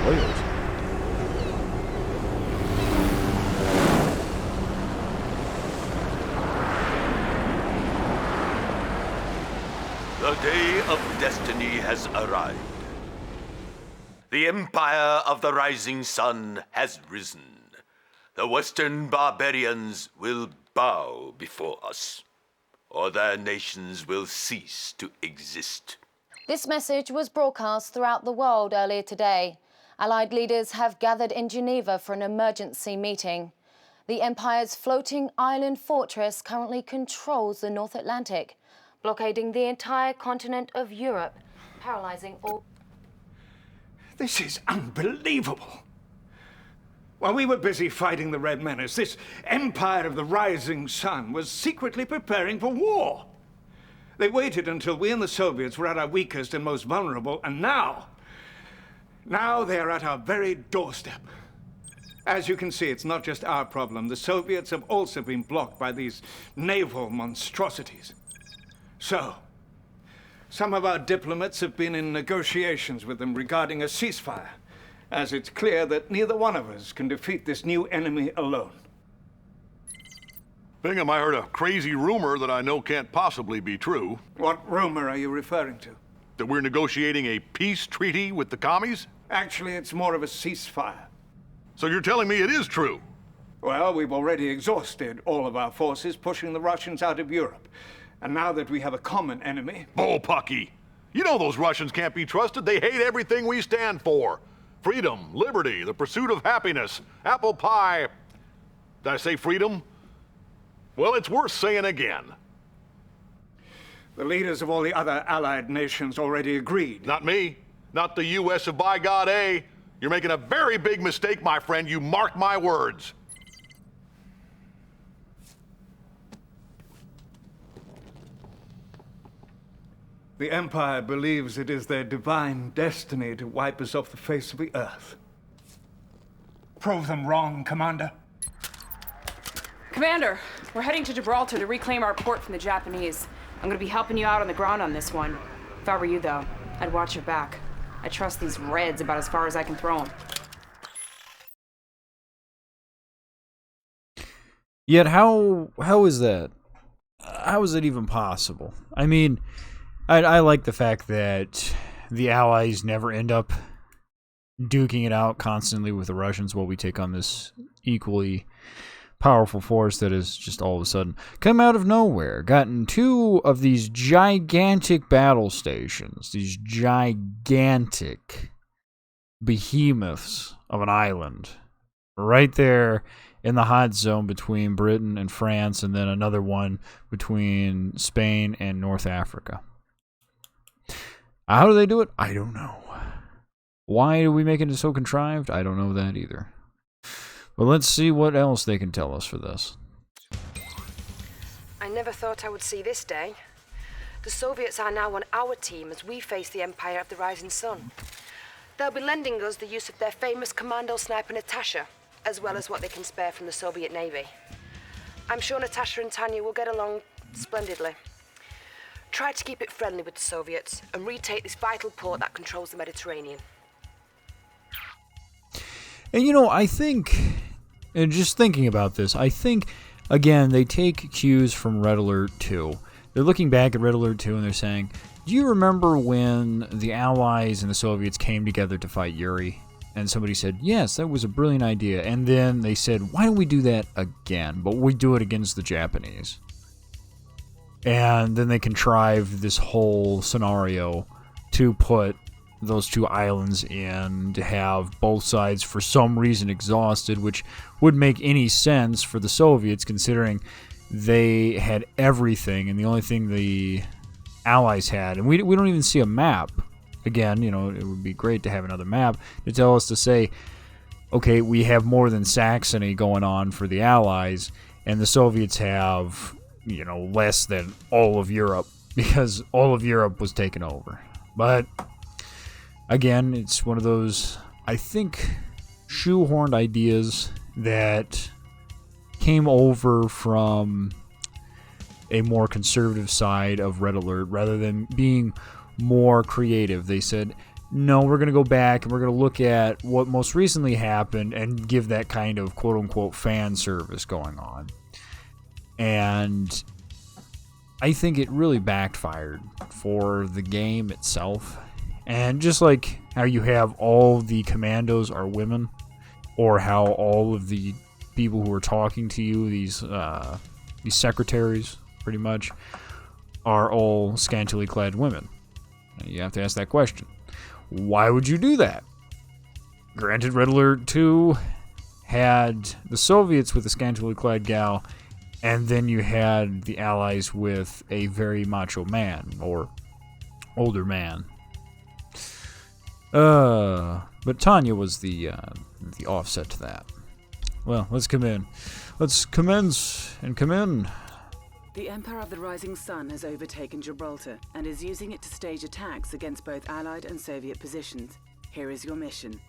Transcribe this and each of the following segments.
spoiled. The day of destiny has arrived. The Empire of the Rising Sun has risen. The Western barbarians will bow before us, or their nations will cease to exist. This message was broadcast throughout the world earlier today. Allied leaders have gathered in Geneva for an emergency meeting. The Empire's floating island fortress currently controls the North Atlantic, blockading the entire continent of Europe, paralyzing all... This is unbelievable. While we were busy fighting the Red Menace, this Empire of the Rising Sun was secretly preparing for war. They waited until we and the Soviets were at our weakest and most vulnerable, and now they are at our very doorstep. As you can see, it's not just our problem. The Soviets have also been blocked by these naval monstrosities. So, some of our diplomats have been in negotiations with them regarding a ceasefire, as it's clear that neither one of us can defeat this new enemy alone. Bingham, I heard a crazy rumor that I know can't possibly be true. What rumor are you referring to? That we're negotiating a peace treaty with the commies? Actually, it's more of a ceasefire. So you're telling me it is true? Well, we've already exhausted all of our forces pushing the Russians out of Europe. And now that we have a common enemy... Bullpucky! You know those Russians can't be trusted. They hate everything we stand for. Freedom, liberty, the pursuit of happiness, apple pie. Did I say freedom? Well, it's worth saying again. The leaders of all the other allied nations already agreed. Not me. Not the U.S. of by God A. You're making a very big mistake, my friend. You mark my words. The Empire believes it is their divine destiny to wipe us off the face of the earth. Prove them wrong, Commander. Commander, we're heading to Gibraltar to reclaim our port from the Japanese. I'm gonna be helping you out on the ground on this one. If I were you, though, I'd watch your back. I trust these Reds about as far as I can throw them. Yet how is that? How is it even possible? I mean, I like the fact that the Allies never end up duking it out constantly with the Russians while we take on this equally powerful force that has just all of a sudden come out of nowhere, gotten two of these gigantic battle stations, these gigantic behemoths of an island, right there in the hot zone between Britain and France, and then another one between Spain and North Africa. How do they do it? I don't know. Why do we make it so contrived? I don't know that either. But let's see what else they can tell us for this. I never thought I would see this day. The Soviets are now on our team as we face the Empire of the Rising Sun. They'll be lending us the use of their famous commando sniper Natasha, as well as what they can spare from the Soviet Navy. I'm sure Natasha and Tanya will get along splendidly. Try to keep it friendly with the Soviets and retake this vital port that controls the Mediterranean. And you know, I think, and just thinking about this, I think, again, they take cues from Red Alert 2. They're looking back at Red Alert 2 and they're saying, do you remember when the Allies and the Soviets came together to fight Yuri? And somebody said, yes, that was a brilliant idea. And then they said, why don't we do that again? But we do it against the Japanese. And then they contrived this whole scenario to put those two islands in, to have both sides for some reason exhausted, which would make any sense for the Soviets considering they had everything and the only thing the Allies had, and we don't even see a map. Again, you know, it would be great to have another map to tell us to say, okay, we have more than Saxony going on for the Allies, and the Soviets have, you know, less than all of Europe, because all of Europe was taken over. But again, it's one of those, I think, shoehorned ideas that came over from a more conservative side of Red Alert rather than being more creative. They said, no, we're going to go back and we're going to look at what most recently happened and give that kind of quote-unquote fan service going on. And I think it really backfired for the game itself. And just like how you have all the commandos are women, or how all of the people who are talking to you, these secretaries, pretty much, are all scantily clad women. You have to ask that question. Why would you do that? Granted, Red Alert 2 had the Soviets with a scantily clad gal, and then you had the Allies with a very macho man, or older man. But Tanya was the offset to that. Well, let's come in. Let's commence and come in. The Empire of the Rising Sun has overtaken Gibraltar and is using it to stage attacks against both Allied and Soviet positions. Here is your mission.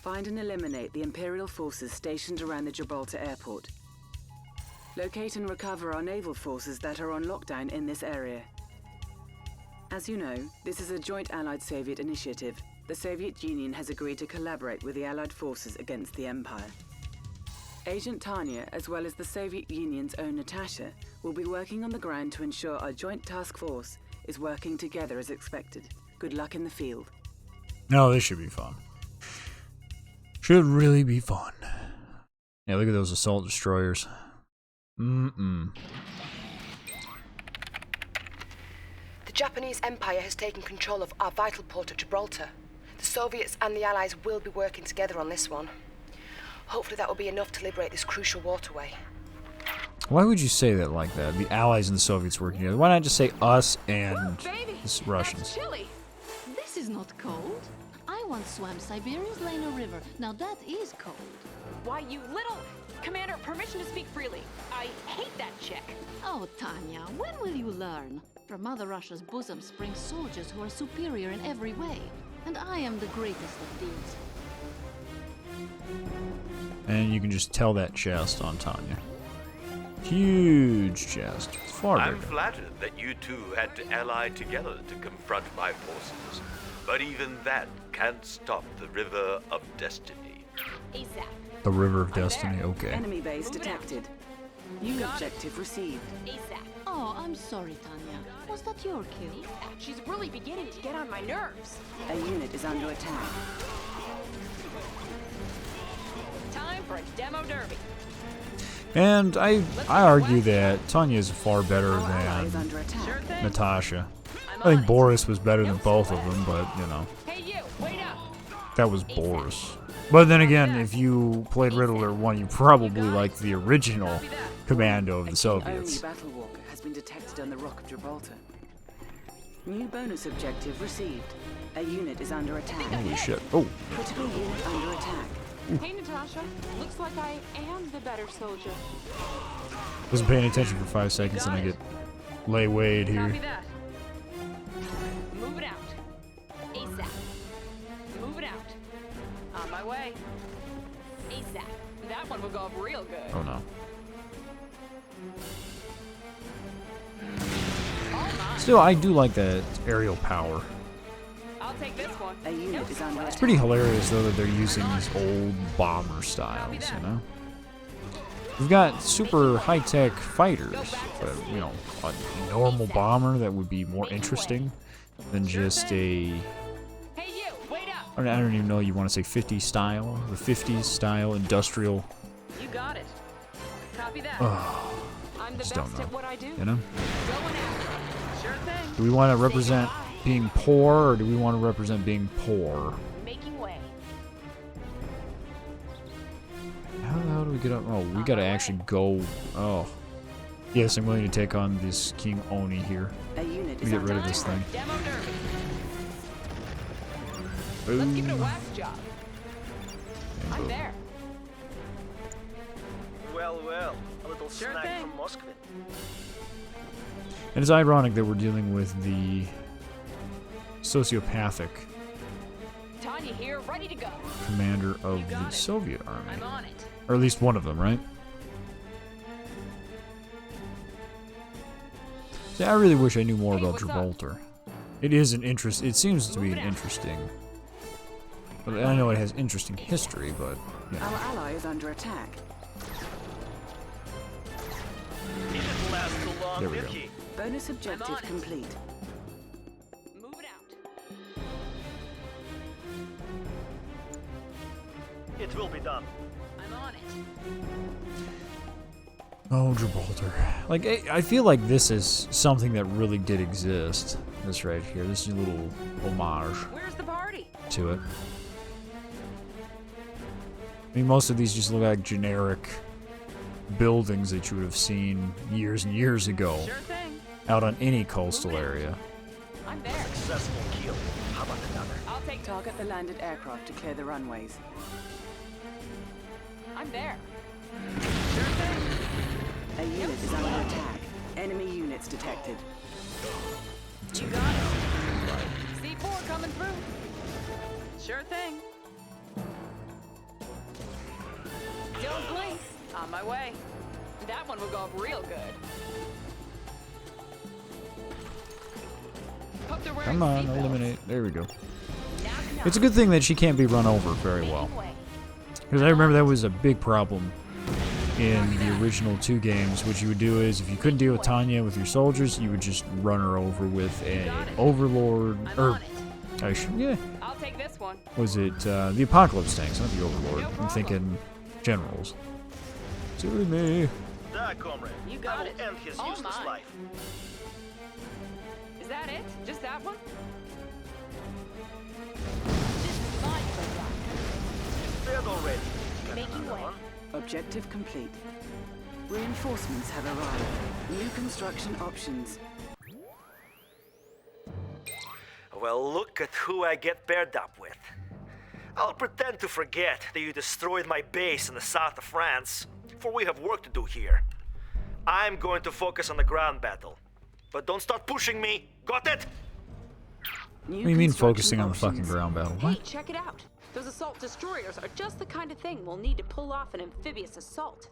Find and eliminate the Imperial forces stationed around the Gibraltar airport. Locate and recover our naval forces that are on lockdown in this area. As you know, this is a joint Allied-Soviet initiative. The Soviet Union has agreed to collaborate with the Allied forces against the Empire. Agent Tanya, as well as the Soviet Union's own Natasha, will be working on the ground to ensure our joint task force is working together as expected. Good luck in the field. No, this should be fun. Should really be fun. Yeah, look at those assault destroyers. The Japanese Empire has taken control of our vital port at Gibraltar. The Soviets and the Allies will be working together on this one. Hopefully that will be enough to liberate this crucial waterway. Why would you say that like that? The Allies and the Soviets working together. Why not just say us and the Russians? That's chilly. This is not cold. I once swam Siberia's Lena River. Now that is cold. Why, you little... Commander, permission to speak freely. I hate that chick. Oh, Tanya, when will you learn? From Mother Russia's bosom spring soldiers who are superior in every way. And I am the greatest of these. And you can just tell that chest on Tanya. Huge chest. It's far I'm bigger. flattered that you two had to ally together to confront my forces. But even that can't stop the River of Destiny. ASAP. The River of Destiny, okay. Enemy base detected. New objective received. ASAP. Oh, I'm sorry, Tanya. Was that your kill? She's really beginning to get on my nerves. A unit is under attack. Time for a demo derby. And I argue that Tanya is far better Our ally is than under attack. Natasha. I think Boris was better than both of them, but, you know, Hey you, wait up. that was Boris. But then again, if you played Red Alert 1, you probably liked the original commando of the Only Soviets. battle walker has been detected on the Rock of Gibraltar. New bonus objective received. A unit is under attack. Holy shit. Oh, Critical unit under attack. Hey Natasha, looks like I am the better soldier. wasn't paying attention for 5 seconds and I get lay Wade Copy here. that. Move it out. ASAP. Move it out. On my way. ASAP. That one will go up real good. Oh no. Still, I do like that aerial power. I'll take this one. A unit is under attack. Pretty hilarious though that they're using these old bomber styles, you know? We've got super high-tech fighters, but, you know, a normal bomber that would be more interesting than just a... Hey you, wait up. I don't even know you want to say 50s style, the 50s style industrial. You got it. Copy that. I'm the just best don't know. at what I do. You know? Going after it. Sure thing. Do we want to represent being poor, or do we want to represent being poor? Making way. How the hell do we get up? Oh, we gotta actually go. Oh. Yes, I'm willing to take on this King Oni here. A unit Let is me get under rid of this thing. Demo derby. Boom. Let's give it a wax job. And I'm boom. there. Well, well, a little Sure snack thing. from Moscow. And it's ironic that we're dealing with the sociopathic Tanya here, ready to go. commander of You the got it. Soviet I'm army. on it. Or at least one of them, right? See, I really wish I knew more Hey, about what's up? Gibraltar. It is an interest. It seems to be an interesting. I know it has interesting history, but yeah. Our ally is under attack. He didn't last too long, There we did go. he? Bonus objective complete. Move it out. It will be done. I'm on it. Oh, Gibraltar. Like, I feel like this is something that really did exist. This right here. This is a little homage Where's the party? to it. I mean, most of these just look like generic buildings that you would have seen years and years ago Sure thing. out on any coastal area. I'm there. Successful kill. How about another? I'll take Target the landed aircraft to clear the runways. I'm there. Sure thing. A unit is under attack. Enemy units detected. You got it. C4 coming through. Sure thing. Don't blink. On my way. That one will go up real good. Hope they're wearing Come on, seatbelts. eliminate. There we go. Knock, knock. It's a good thing that she can't be run over very well. Making way. Because I remember that was a big problem in the original 2 games. What you would do is, if you couldn't deal with Tanya with your soldiers, you would just run her over with an overlord, I'm or on it. yeah, I'll take this one. was it the Apocalypse tanks, not the overlord? No I'm problem. thinking generals. To me. Die, comrade. You got I will it. end his All useless mine. life. Is that it? Just that one? Dead already. Got Making another way. one? Objective complete. Reinforcements have arrived. New construction options. Well, look at who I get paired up with. I'll pretend to forget that you destroyed my base in the south of France, for we have work to do here. I'm going to focus on the ground battle. But don't start pushing me. Got it? New What do you mean construction focusing on the fucking options. ground battle? Hey, What? check it out. Those assault destroyers are just the kind of thing we'll need to pull off an amphibious assault.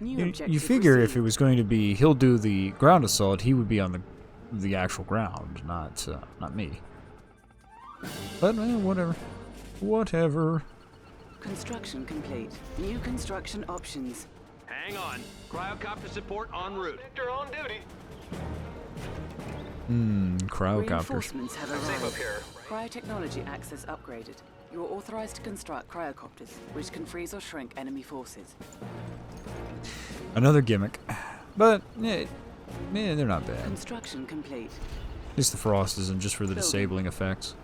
New You objective figure if received. it was going to be he'll do the ground assault, he would be on the actual ground, not me. But whatever. Whatever. Construction complete. New construction options. Hang on. Cryocopter support en route. Victor on duty. Cryocopters. Reinforcements have Safe up arrived. here. Cryotechnology access upgraded. You are authorized to construct cryocopters, which can freeze or shrink enemy forces. Another gimmick. But, they're not bad. Construction complete. At least the frost isn't just for the Building. disabling effects.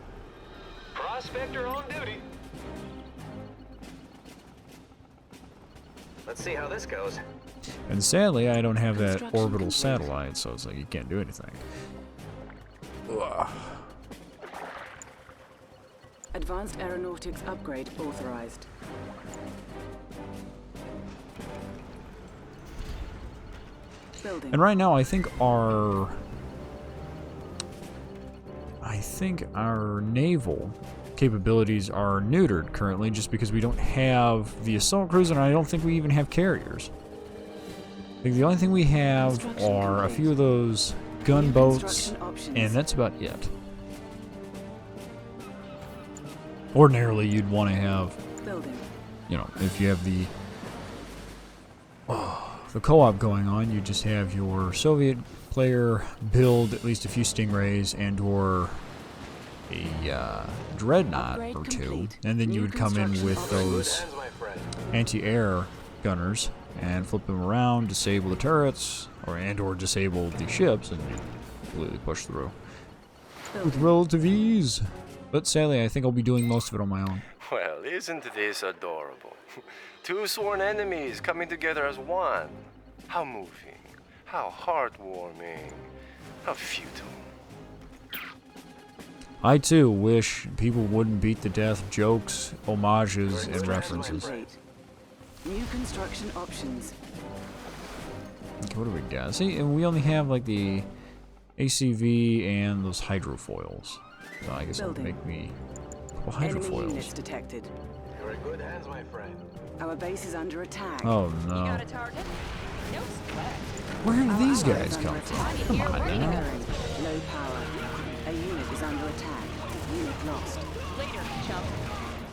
Prospector on duty. Let's see how this goes. And sadly, I don't have that Construction orbital complete. satellite, so it's like you can't do anything. Ugh. Advanced aeronautics upgrade authorized. Building. And right now, I think our naval capabilities are neutered currently, just because we don't have the assault cruiser, and I don't think we even have carriers. I think the only thing we have Construction are a complete. few of those gunboats, construction options. and that's about it. Ordinarily, you'd want to have, Building. if you have the co-op going on, you just have your Soviet player build at least a few Stingrays and or a dreadnought Upgrade or two, complete. and then you New would come in construction with options. those anti-air gunners and flip them around, disable the turrets, or disable the ships, and you completely push through with Building. relative ease. But sadly, I think I'll be doing most of it on my own. Well, isn't this adorable? Two sworn enemies coming together as one. How moving. How heartwarming. How futile. I too wish people wouldn't beat to death jokes, homages, and Construction references. complete. New construction options. Okay, what do we got? See, and we only have like the ACV and those hydrofoils. So I guess that'll Building. make me a couple Enemy hydrofoils. units detected. You're in good hands, my friend. Our base is under attack. Oh You got no. a target? No sweat. Where Our did these ally guys is come under from? attack. Come on now. Low power. A is under attack. Unit lost. Later, chump.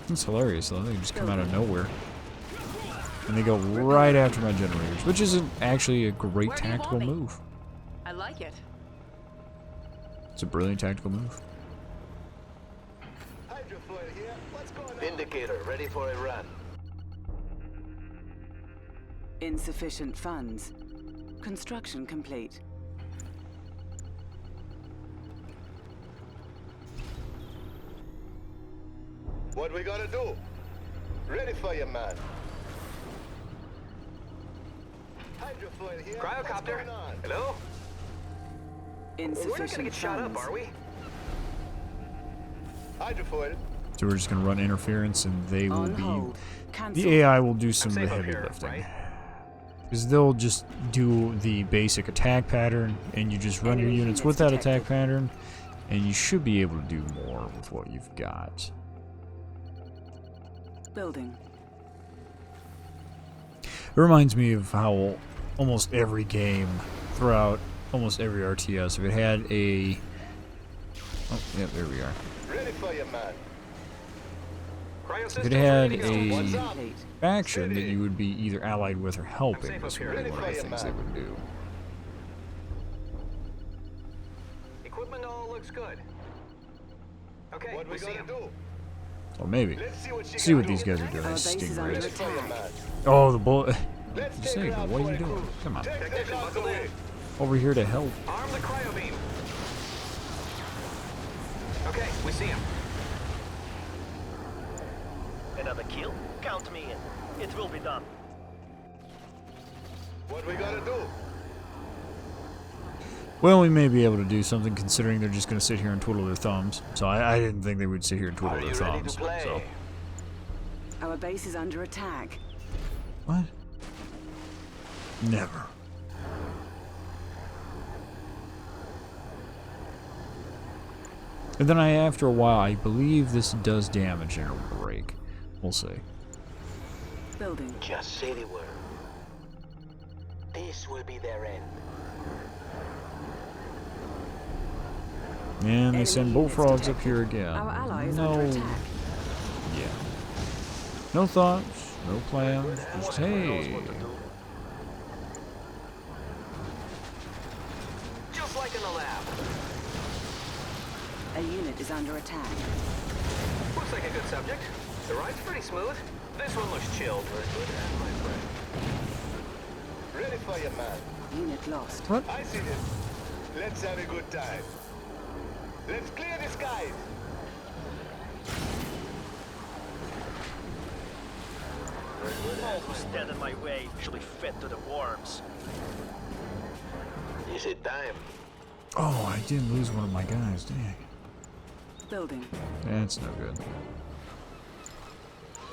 It's hilarious though. They just come out of nowhere. And they go right after my generators, which isn't actually a great Where do you tactical want me? move. I like it. It's a brilliant tactical move. Indicator ready for a run. Insufficient funds. Construction complete. What we gotta do? Ready for you, man. Hydrofoil here. Cryocopter. Hello? Insufficient We're not gonna get shot up, are we? Hydrofoil. So we're just gonna run interference, and they will On be. hold. Cancel. The AI will do some of the safe up heavy here, lifting. right? Because they'll just do the basic attack pattern, and you just run your Enemy units units with that detected. attack pattern, and you should be able to do more with what you've got. Building. It reminds me of how almost every game throughout almost every RTS, if it had a... Oh, yeah, there we are. Ready for you, man. If it had a Complete. faction that you would be either allied with or helping, safe this up would here. be one of the things they would do. Equipment all looks good. Okay, What we see gotta 'em. do? Or maybe. Let's see what she See can what do. these guys are doing. Our base is under Stingrays. attack. Oh, the bullet. Let's Just take say, her out what for are you a doing? cruise. Come on. Take the Technician, shots buckle in. away. Over here to help. Arm the cryo beam. Okay, we see him. Another kill? Count me in. It will be done. What we gotta do? Well, we may be able to do something considering they're just going to sit here and twiddle their thumbs. So I didn't think they would sit here and twiddle Are their you ready thumbs. to play? So. Our base is under attack. What? Never. And then after a while, I believe this does damage and it'll break. We'll see. Building. Just say the word. This will be their end. And they Enemy send units bullfrogs up detected. here again. Our ally is No. under attack. Yeah. No thoughts, no plans, just hey. Just like in the lab. A unit is under attack. Looks like a good subject. The ride's pretty smooth. This one looks chilled. Ready for you, man. Unit lost. What? I see this. Let's have a good time. Let's clear the skies. All who stand in my way shall be fed to the worms. Is it time? Oh, I did lose one of my guys, dang. Building. That's no good.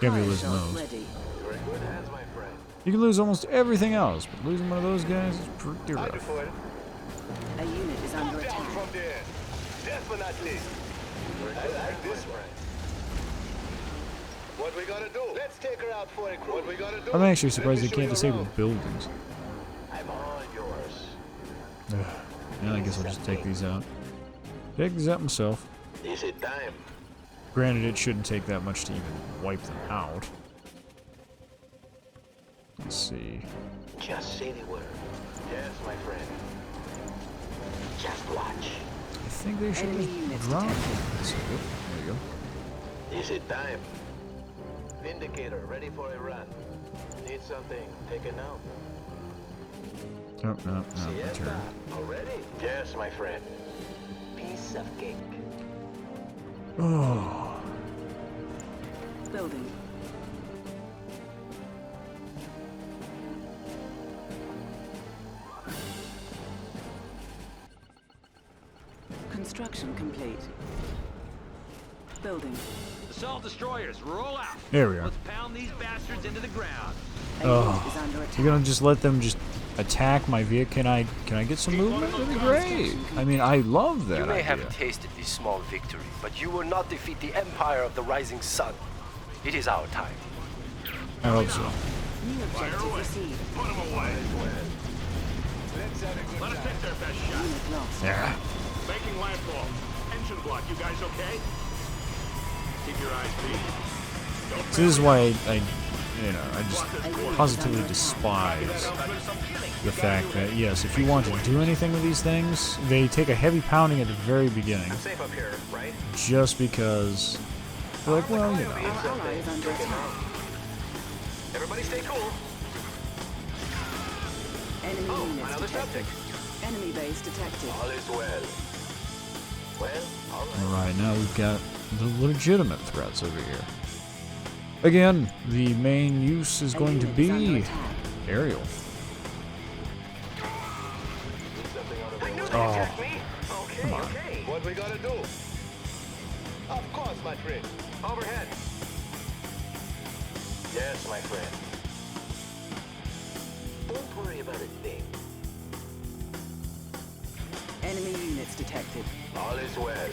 Can't be losing Cryo those. ready. You're in good hands, my friend. You can lose almost everything else, but losing one of those guys is pretty rough. Hydrofoil. A unit is under Down attack. from there. Definitely. I like this one. What we gotta do? Let's take her out for a cruise. What we gotta do? I'm actually surprised they Let me can't show you disable around. buildings. I'm all yours. Ugh. Yeah, I guess I'll just take these out. Take these out myself. Is it time? Granted, it shouldn't take that much to even wipe them out. Let's see. Just say the word. Yes, my friend. Just watch. I think they should Enemy just units drop. detected. Let's see. Yep, there you go. Is it time? Indicator ready for a run. Need something taken out. Nope, nope, nope. My Siesta. turn. Already? Yes, my friend. Piece of cake. Oh. Building. Construction complete. Building. Assault destroyers, roll out. There we are. Let's pound these bastards into the ground. A unit Oh. is under attack. You're gonna just let them just attack my vehicle? Can I get some movement? That'd be great. I mean, I love that You may idea. have tasted this small victory, but you will not defeat the Empire of the Rising Sun. It is our time. I hope so. New objective received. Put them away. Let's have a good Let us time. take their best shot. Unit lost. Yeah. Making landfall. Engine Construction block. You guys okay? Keep your eyes peeled. So this is why I just positively despise the fact that, yes, if you want to do anything with these things, they take a heavy pounding at the very beginning. I'm safe up here, right? Just because they're like, well, you know. Everybody stay cool. Enemy units another detected. subject. Enemy base detected. All is well. Well, all right. Alright, now we've got the legitimate threats over here. Again, the main use is going to be aerial. Oh, come on. What we gotta do? Of course, my friend. Overhead. Yes, my friend. Don't worry about a thing. Enemy units detected. All is well.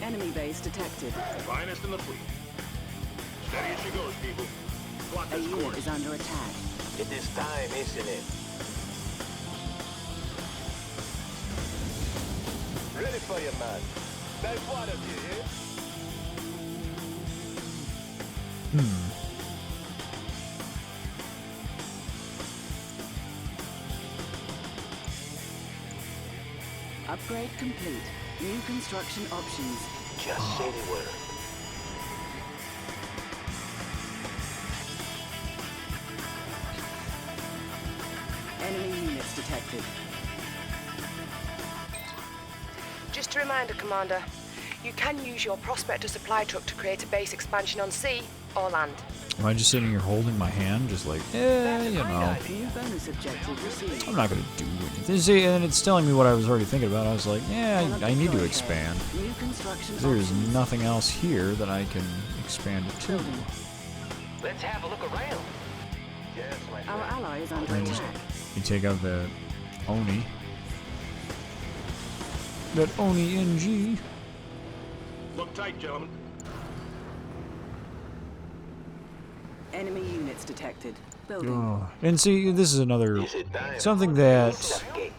Enemy base detected. Finest in the fleet. Steady as she goes, people. Plot A this unit course. is under attack. It is time, isn't it? Ready for you, man. Nice one of you here. Upgrade complete. New construction options. Just say the word. Enemy units detected. Just a reminder, Commander. You can use your Prospector supply truck to create a base expansion on sea or land. Am I just sitting here holding my hand, just like, you know, New bonus objective received. I'm not going to do anything. See, and it's telling me what I was already thinking about. I was like, yeah, I need to expand. New construction There's options. nothing else here that I can expand it to. Let's have a look around. Yes, my friend. Our ally is under And attack. you take out the Oni. That Oni NG. Look tight, gentlemen. Enemy units detected. Building. Oh. And see, this is another Is it time? something that Okay.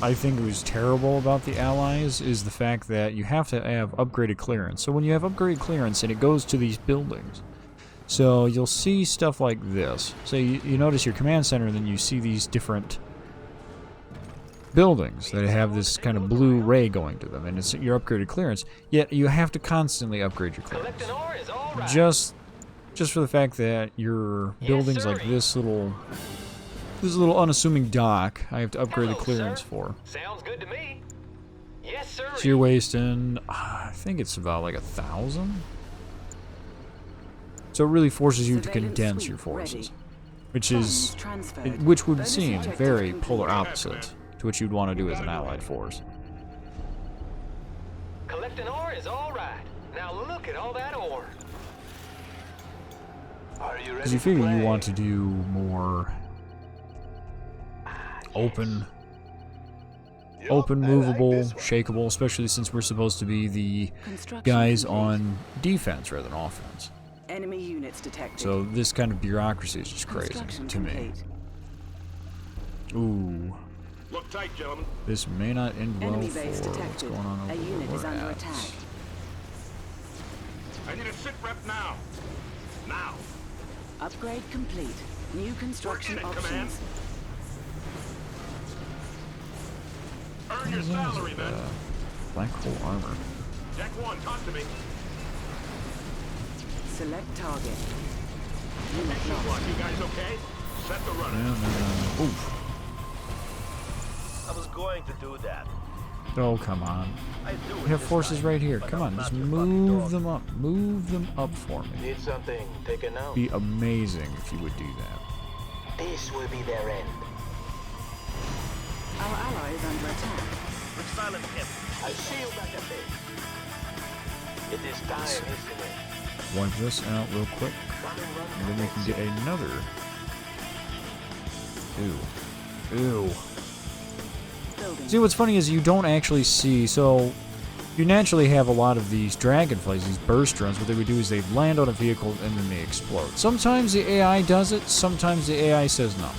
I think was terrible about the Allies is the fact that you have to have upgraded clearance. So when you have upgraded clearance and it goes to these buildings, so you'll see stuff like this. So you notice your command center, and then you see these different buildings that have this kind of blue ray going to them, and it's your upgraded clearance. Yet you have to constantly upgrade your clearance. Collecting ore is all right. Just for the fact that your buildings like this little unassuming dock, I have to upgrade the clearance for. Sounds good to me. Yes, sir. So you're wasting, I think it's about like 1,000. So it really forces you to Surveillance condense suite your forces, ready. which Funds is, transferred. which would Bonus seem objective very complete. polar opposite to what you'd want to do as an allied force. Collecting ore is all right. Now look at all that ore. Are you ready Because you to figure you play? want to do more open, Yup, open, I like movable, this one. shakeable, especially since we're supposed to be the Construction guys complete. on defense rather than offense. Enemy units detected. So this kind of bureaucracy is just crazy Construction to me. complete. Ooh, Look tight, gentlemen. this may not end well Enemy for base what's detected. going on A over unit where is we're under at. attack. I need a sit rep now. Now. Upgrade complete. New construction Working it, command. options. Earn your salary, man. Black hole armor. Deck 1, talk to me. Select target. Unit Action lost. block. You guys okay? Set the runner. No. Oof. I was going to do that. Oh, come on. I do We it have this forces time, right here. but Come I'm on, just not your fucking move dog. them up. Move them up for me. Need something? Take a note. Be amazing if you would do that. This will be their end. Our ally is under attack. Let's silence him. I see you back at base. It is time, isn't it? Wipe this out real quick, and then we can get another. Ew. Building. See, what's funny is you don't actually see. So, you naturally have a lot of these dragonflies, these burst drones. What they would do is they'd land on a vehicle and then they explode. Sometimes the AI does it, sometimes the AI says no.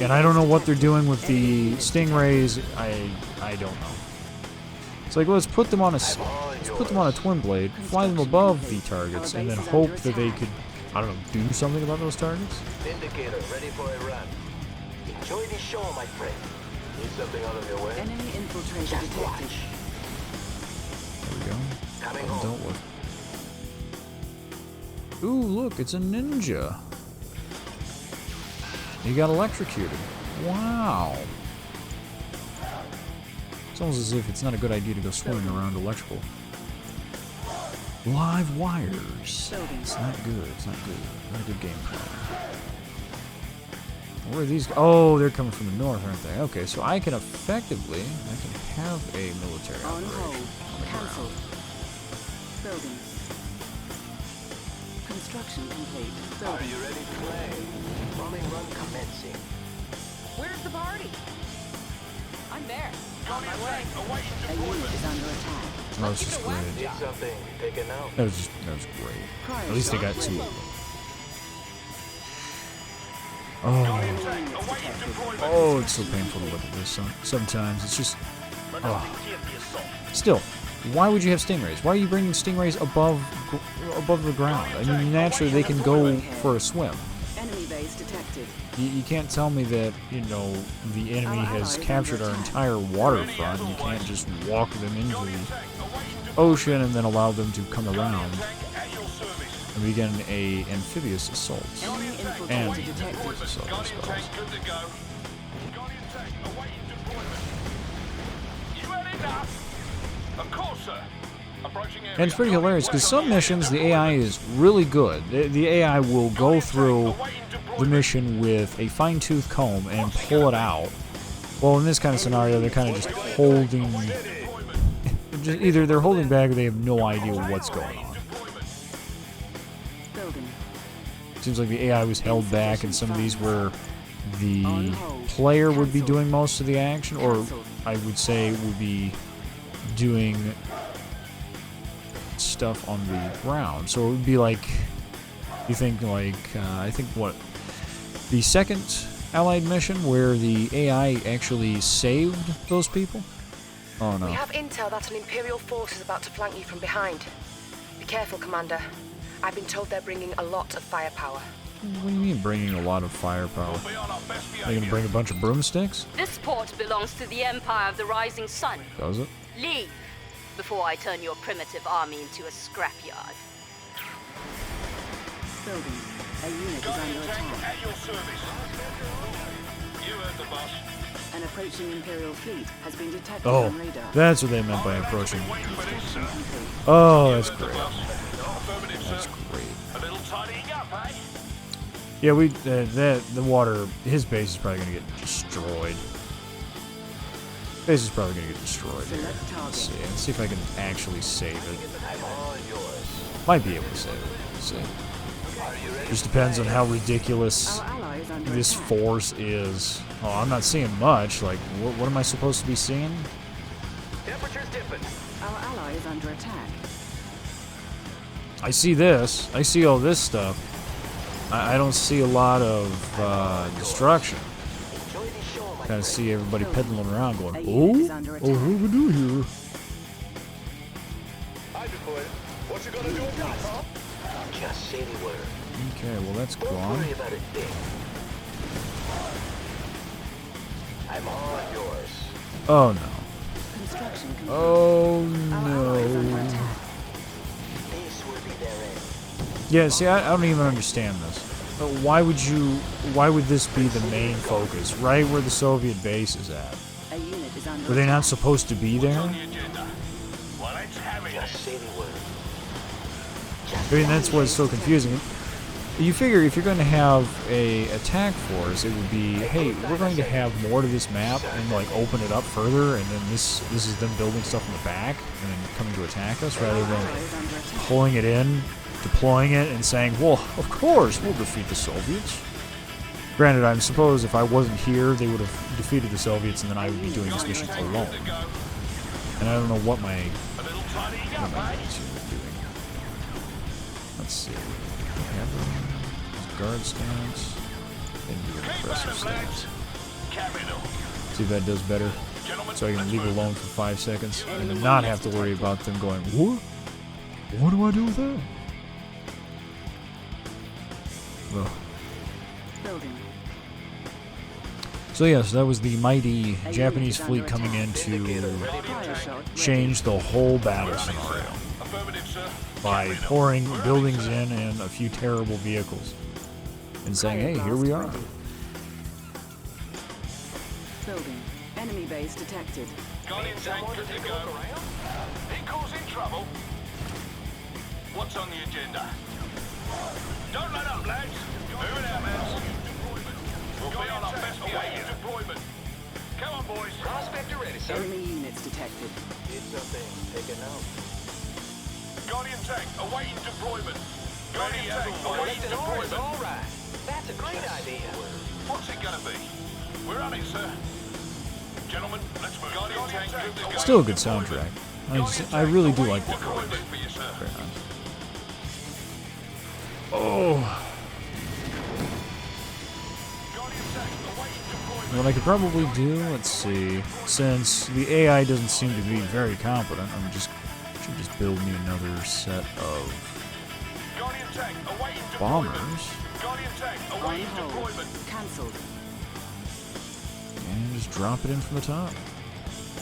And I don't know what they're doing with the stingrays. I don't know. It's like, let's put them on a twin blade, fly them above the targets, and then hope that they could, I don't know, do something about those targets. Indicator ready for a run. Enjoy the show, my friend. Need something out of your way? Enemy infiltrator detected. There we go. Coming Well home. dealt with. Ooh, look, it's a ninja. He got electrocuted. Wow. It's almost as if it's not a good idea to go swimming around electrical. Live wires. It's not good. It's not good. Not a good game plan. Where are these? Oh, they're coming from the north, aren't they? Okay, so I can effectively, have a military On operation hold. on the Cancelled. ground. Building. Construction complete. Are Building. you ready to play? Bombing run commencing. Where's the party? I'm there. On my way. A unit is under attack. That was just great. Need something. Take it now. That was great. At least they got 2 of them. Oh, it's so painful to look at this. Sometimes it's just. Oh. Still, why would you have stingrays? Why are you bringing stingrays above the ground? I mean, naturally they can go for a swim. Enemy base detected. You can't tell me that, you know, the enemy has captured our entire waterfront. You can't just walk them into the ocean and then allow them to come around and begin a amphibious assault. And amphibious assault, I suppose. And it's pretty hilarious because some missions the AI is really good. The AI will go through the mission with a fine-tooth comb and pull it out. Well, in this kind of scenario, they're kind of just holding. Either they're holding back or they have no idea what's going on. Seems like the AI was held back, and some of these were the player would be doing most of the action, or I would say would be doing stuff on the ground. So it would be like, you think like, I think what, the second Allied mission where the AI actually saved those people? Oh no. We have intel that an Imperial force is about to flank you from behind. Be careful, Commander. I've been told they're bringing a lot of firepower. What do you mean bringing a lot of firepower? Are you gonna bring a bunch of broomsticks? This port belongs to the Empire of the Rising Sun. Does it? Leave before I turn your primitive army into a scrapyard. Building. A unit is under attack. At your service. You heard the boss. An approaching Imperial fleet has been detected Oh, on radar. that's what they meant by approaching. Oh, that's great. That's great. A little tidying up, eh? Yeah, the water, his base is probably gonna get destroyed. Base is probably gonna get destroyed here. Let's see if I can actually save it. Might be able to save it. Let's see. Just depends on how ridiculous this force is. Oh, I'm not seeing much. Like, what am I supposed to be seeing? Temperature's dipping. Our ally is under attack. I see this. I see all this stuff. I don't see a lot of destruction. Kind of see everybody pedaling around going, oh, what do we do here? I deployed. What you gonna do about it, huh? Just say the word. Okay, well that's Don't gone. worry about a thing. I'm all yours. Oh no. Oh no. This will be their end. Yeah, see, I don't even understand this. Why would this be the main focus? Right where the Soviet base is at. A unit is under Were they not supposed to be there? Just say the word. I mean, that's what's so confusing. You figure if you're going to have a attack force, it would be, hey, we're going to have more to this map and like open it up further, and then this is them building stuff in the back and then coming to attack us, rather than pulling it in, deploying it, and saying, well, of course we'll defeat the Soviets. Granted, I suppose if I wasn't here, they would have defeated the Soviets, and then I would be doing this mission alone. And I don't know what my Let's see. Guard stance. And your impressive stance. See if that does better. So I can leave it alone for 5 seconds and not have to worry about them going, what? What do I do with that? Ugh. Building. So yes, that was the mighty Japanese fleet coming in to change the whole battle scenario by pouring buildings in and a few terrible vehicles and saying, hey, here we are. Building. Enemy base detected. Guardian tank good to go. He causing trouble. What's on the agenda? Don't let up, lads. Move it out, lads. We'll be on our best behavior. Deployment. Come on, boys. Prospector ready, sir. Enemy units detected. Need something taken out. Guardian tank awaiting deployment. Guardian tank awaiting deployment. All right. That's a great idea. What's it gonna be? We're on it, sir. Gentlemen, let's move. Guardian tank good to go. Still a good soundtrack. I really do like the droids. Very nice. Oh. What I could probably do, let's see, since the AI doesn't seem to be very competent, should just build me another set of bombers. Cancelled. And just drop it in from the top.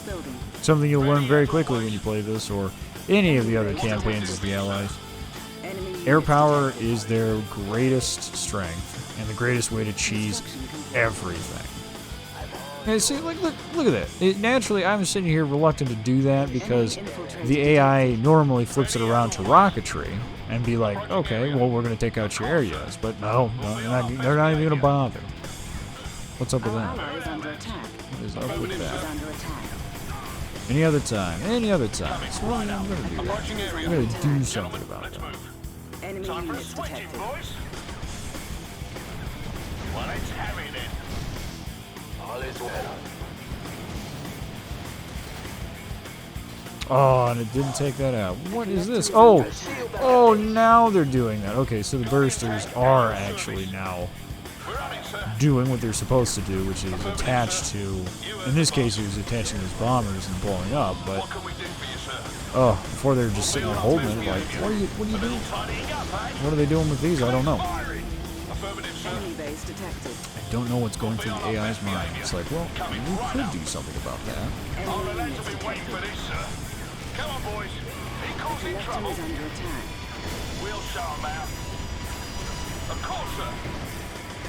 Building. Something you'll learn very quickly when you play this, or any of the other campaigns as the Allies. Air power is their greatest strength, and the greatest way to cheese everything. And see, look at that. Naturally, I'm sitting here reluctant to do that because the AI normally flips it around to rocketry and be like, okay, well, we're going to take out your areas. But no, they're not even going to bother. What's up with that? What is up with that? Any other time. So I'm going to do that. I'm going to do something about that. Enemy units detected. Well, it's Harry then. All is well. Oh, and it didn't take that out. What is this? Oh, now they're doing that. Okay, so the bursters are actually now doing what they're supposed to do, which is attached to, in this case, he was attaching his bombers and blowing up, but, before they were just sitting there holding it, like, what are you doing? What are they doing with these? I don't know. Enemy base detected. I don't know what's going through the AI's mind. It's like, well, we could do something about that. Enemy units detected. Come on, boys. He causing Left trouble. is under attack. We'll show him out. Of course, sir.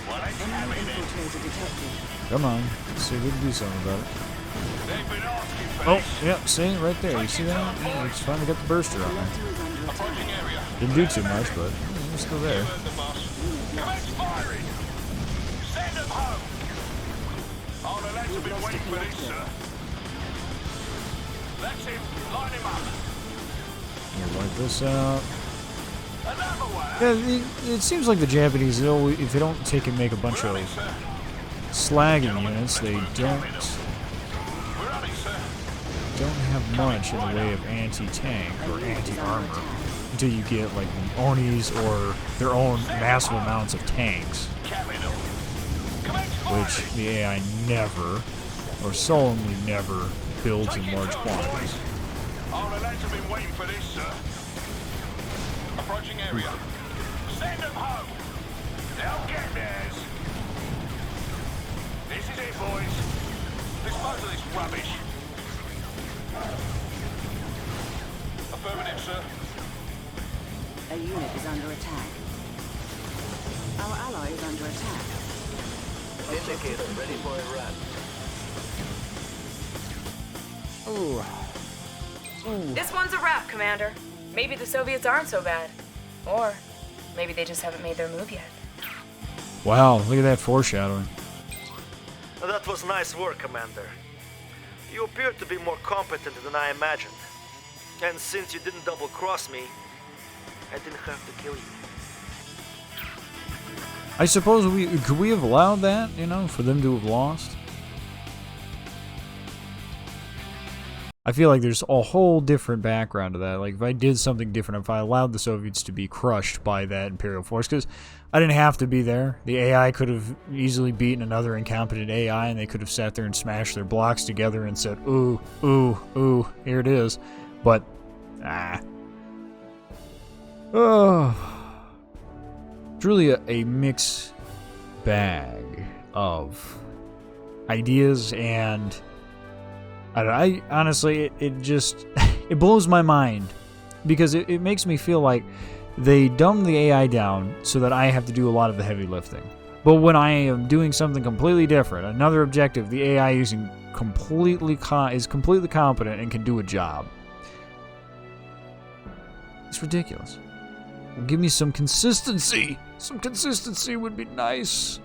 Well, it's Harry Enemy then. infiltrator detected. Come on, let's see if we can do something about it. They've been asking for Oh, this. yeah, see, right there. You see that? Yeah, we finally got the burster on there. Approaching area. Didn't do too much, but it's still there. Commence firing. Send them home. Oh, the lads have been waiting for this, sir. That's him. Line him up. We'll wipe this out. Another one. Yeah, it seems like the Japanese, if they don't take and make a bunch of slagging units, they don't have much in the way of anti-tank or anti-armor until you get like the Onis or their own massive amounts of tanks, which the AI never, or solemnly never, builds in large quantities. Oh, the lads have been waiting for this, sir. Approaching area. Send them home. They'll get theirs. This is it, boys. Dispose of this rubbish. Affirmative, sir. A unit is under attack. Our ally is under attack. Indicator ready for a run. This one's a wrap, Commander. Maybe the Soviets aren't so bad. Or maybe they just haven't made their move yet. Wow, look at that foreshadowing. That was nice work, Commander. You appear to be more competent than I imagined. And since you didn't double-cross me, I didn't have to kill you. I suppose could we have allowed that, for them to have lost? I feel like there's a whole different background to that. Like, if I did something different, if I allowed the Soviets to be crushed by that Imperial force, because I didn't have to be there. The AI could have easily beaten another incompetent AI, and they could have sat there and smashed their blocks together and said, ooh, ooh, ooh, here it is. But, truly a mixed bag of ideas, and I honestly, it just, it blows my mind, because it makes me feel like they dumb the AI down so that I have to do a lot of the heavy lifting. But when I am doing something completely different, another objective, the AI is completely competent and can do a job. It's ridiculous. Give me some consistency. Some consistency would be nice.